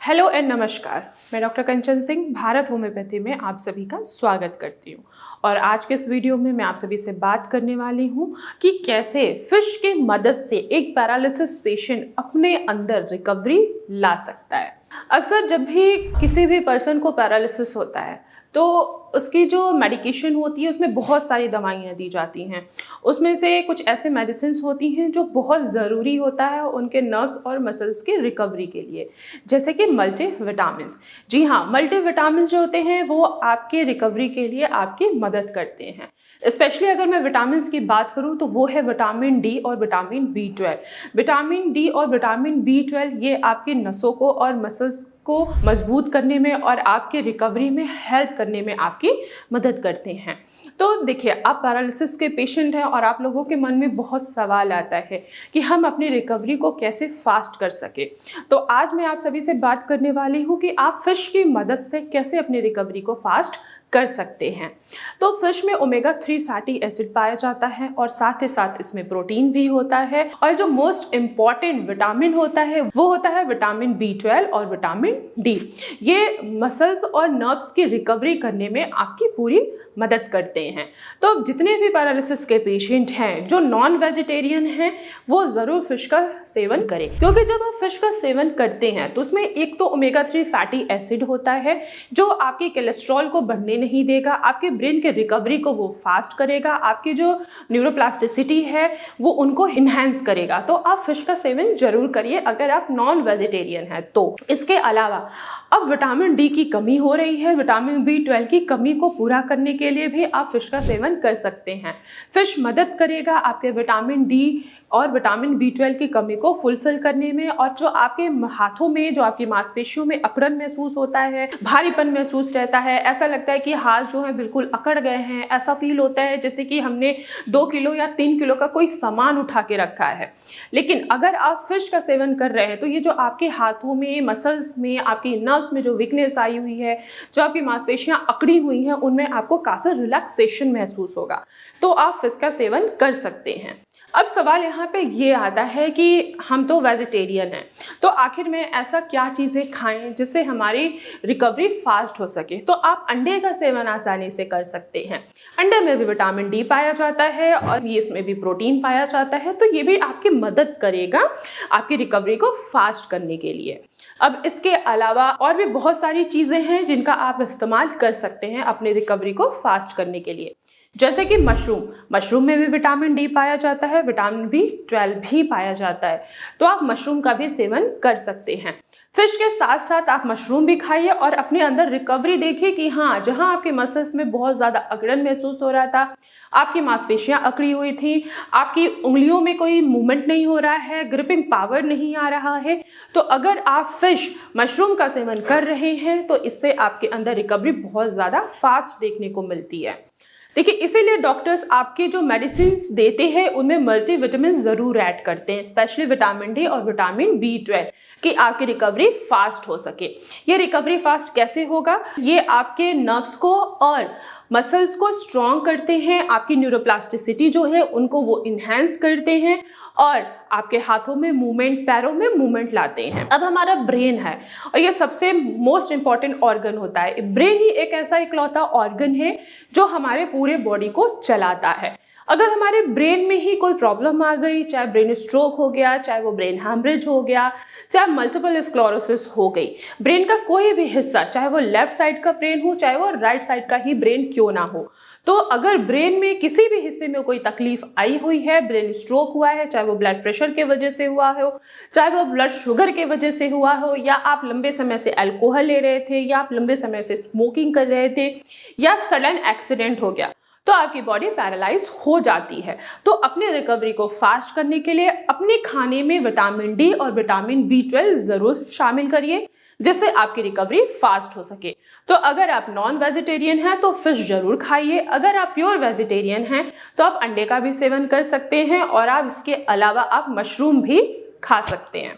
Hello and नमस्कार। मैं doctor कंचन Singh Bharat homeopathy में आप सभी का स्वागत करती हूँ। और आज के इस वीडियो में मैं आप सभी से बात करने वाली हूँ कि कैसे फिश की मदद से एक पैरालिसिस पेशेंट अपने अंदर रिकवरी ला सकता है। अक्सर जब भी किसी भी पर्सन को पैरालिसिस होता है तो उसकी जो मेडिकेशन होती है उसमें बहुत सारी दवाइयाँ दी जाती हैं। उसमें से कुछ ऐसे मेडिसिन्स होती हैं जो बहुत ज़रूरी होता है उनके नर्व्स और मसल्स की रिकवरी के लिए, जैसे कि मल्टीविटामिन्स। जी हाँ, मल्टीविटामिन्स जो होते हैं वो आपके रिकवरी के लिए आपकी मदद करते हैं। स्पेशली अगर मैं विटामिन्स की बात करूं तो वो है विटामिन डी और विटामिन B12। विटामिन डी और विटामिन B12 ये आपकी नसों को और मसल्स को मजबूत करने में और आपके रिकवरी में हेल्प करने में आपकी मदद करते हैं। तो देखिए, आप पैरालिसिस के पेशेंट हैं और आप लोगों के मन में बहुत सवाल आता है कि हम अपनी रिकवरी को कैसे फास्ट कर सके। तो आज मैं आप सभी से बात करने वाली हूँ कि आप फिश की मदद से कैसे अपनी रिकवरी को फास्ट कर सकते हैं। तो फिश में ओमेगा 3 फैटी एसिड पाया जाता है और साथ ही साथ इसमें प्रोटीन भी होता है, और जो मोस्ट इम्पॉर्टेंट विटामिन होता है वो होता है विटामिन B12 और विटामिन डी। ये मसल्स और नर्व्स की रिकवरी करने में आपकी पूरी मदद करते हैं। तो जितने भी पैरालिसिस के पेशेंट हैं जो नॉन वेजिटेरियन हैं वो ज़रूर फिश का सेवन करें, क्योंकि जब आप फिश का सेवन करते हैं तो उसमें एक तो ओमेगा 3 फैटी एसिड होता है जो आपके कोलेस्ट्रॉल को बढ़ने नहीं देगा, आपके ब्रेन के रिकवरी को वो फास्ट करेगा, आपकी जो न्यूरोप्लास्टिसिटी है वो उनको इन्हेंस करेगा। तो आप फिश का सेवन जरूर करिए अगर आप नॉन वेजिटेरियन हैं तो। इसके अलावा अब विटामिन डी की कमी हो रही है, विटामिन B12 की कमी को पूरा करने के लिए भी आप फिश का सेवन कर सकते हैं। फिश मदद करेगा आपके विटामिन डी और विटामिन B12 की कमी को फुलफिल करने में, और जो आपके हाथों में, जो आपकी मांसपेशियों में अकड़न महसूस होता है, भारीपन महसूस रहता है, ऐसा लगता है कि हाथ जो है बिल्कुल अकड़ गए हैं, ऐसा फील होता है जैसे कि हमने 2 किलो या 3 किलो का कोई सामान उठा के रखा है। लेकिन अगर आप फिश का सेवन कर रहे हैं तो ये जो आपके हाथों में, मसल्स में, आपकी नर्व्स में जो वीकनेस आई हुई है, जो आपकी मांसपेशियां अकड़ी हुई हैं, उनमें आपको काफ़ी रिलैक्सेशन महसूस होगा। तो आप फिश का सेवन कर सकते हैं। अब सवाल यहाँ पे ये आता है कि हम तो वेजिटेरियन हैं, तो आखिर में ऐसा क्या चीज़ें खाएं जिससे हमारी रिकवरी फास्ट हो सके। तो आप अंडे का सेवन आसानी से कर सकते हैं। अंडे में भी विटामिन डी पाया जाता है और इसमें भी प्रोटीन पाया जाता है, तो ये भी आपकी मदद करेगा आपकी रिकवरी को फास्ट करने के लिए। अब इसके अलावा और भी बहुत सारी चीज़ें हैं जिनका आप इस्तेमाल कर सकते हैं अपनी रिकवरी को फास्ट करने के लिए, जैसे कि मशरूम में भी विटामिन डी पाया जाता है, विटामिन B12 भी पाया जाता है, तो आप मशरूम का भी सेवन कर सकते हैं। फिश के साथ साथ आप मशरूम भी खाइए और अपने अंदर रिकवरी देखिए कि हाँ, जहाँ आपके मसल्स में बहुत ज़्यादा अकड़न महसूस हो रहा था, आपकी मांसपेशियां अकड़ी हुई थी, आपकी उंगलियों में कोई मूवमेंट नहीं हो रहा है, ग्रिपिंग पावर नहीं आ रहा है, तो अगर आप मशरूम का सेवन कर रहे हैं तो इससे आपके अंदर रिकवरी बहुत ज़्यादा फास्ट देखने को मिलती है। देखिए, इसीलिए डॉक्टर्स आपके जो मेडिसिन्स देते हैं उनमें मल्टीविटामिन ज़रूर ऐड करते हैं, स्पेशली विटामिन डी और विटामिन B12, कि आपकी रिकवरी फास्ट हो सके। ये रिकवरी फास्ट कैसे होगा? ये आपके नर्व्स को और मसल्स को स्ट्रॉन्ग करते हैं, आपकी न्यूरोप्लास्टिसिटी जो है उनको वो इन्हेंस करते हैं और आपके हाथों में मूवमेंट, पैरों में मूवमेंट लाते हैं। अब हमारा ब्रेन है और ये सबसे मोस्ट इम्पॉर्टेंट ऑर्गन होता है। ब्रेन ही एक ऐसा इकलौता ऑर्गन है जो हमारे पूरे बॉडी को चलाता है। अगर हमारे ब्रेन में ही कोई प्रॉब्लम आ गई, चाहे ब्रेन स्ट्रोक हो गया, चाहे वो ब्रेन हैमरेज हो गया, चाहे मल्टीपल स्क्लेरोसिस हो गई, ब्रेन का कोई भी हिस्सा, चाहे वो लेफ्ट साइड का ब्रेन हो, चाहे वो राइट साइड का ही ब्रेन क्यों ना हो, तो अगर ब्रेन में किसी भी हिस्से में कोई तकलीफ आई हुई है, ब्रेन स्ट्रोक हुआ है, चाहे वो ब्लड प्रेशर के वजह से हुआ हो, चाहे वो ब्लड शुगर के वजह से हुआ हो, या आप लंबे समय से अल्कोहल ले रहे थे, या आप लंबे समय से स्मोकिंग कर रहे थे, या सडन एक्सीडेंट हो गया, तो आपकी बॉडी पैरालाइज हो जाती है। तो अपने रिकवरी को फास्ट करने के लिए अपने खाने में विटामिन डी और विटामिन B12 जरूर शामिल करिए, जिससे आपकी रिकवरी फास्ट हो सके। तो अगर आप नॉन वेजिटेरियन हैं तो फिश जरूर खाइए, अगर आप प्योर वेजिटेरियन हैं तो आप अंडे का भी सेवन कर सकते हैं, और आप इसके अलावा आप मशरूम भी खा सकते हैं।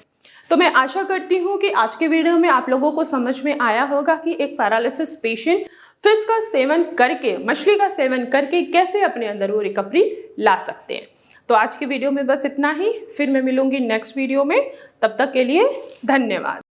तो मैं आशा करती हूँ कि आज के वीडियो में आप लोगों को समझ में आया होगा कि एक पैरालिसिस पेशेंट फिश का सेवन करके, मछली का सेवन करके कैसे अपने अंदर वो रिकवरी ला सकते हैं। तो आज के वीडियो में बस इतना ही, फिर मैं मिलूंगी नेक्स्ट वीडियो में। तब तक के लिए धन्यवाद।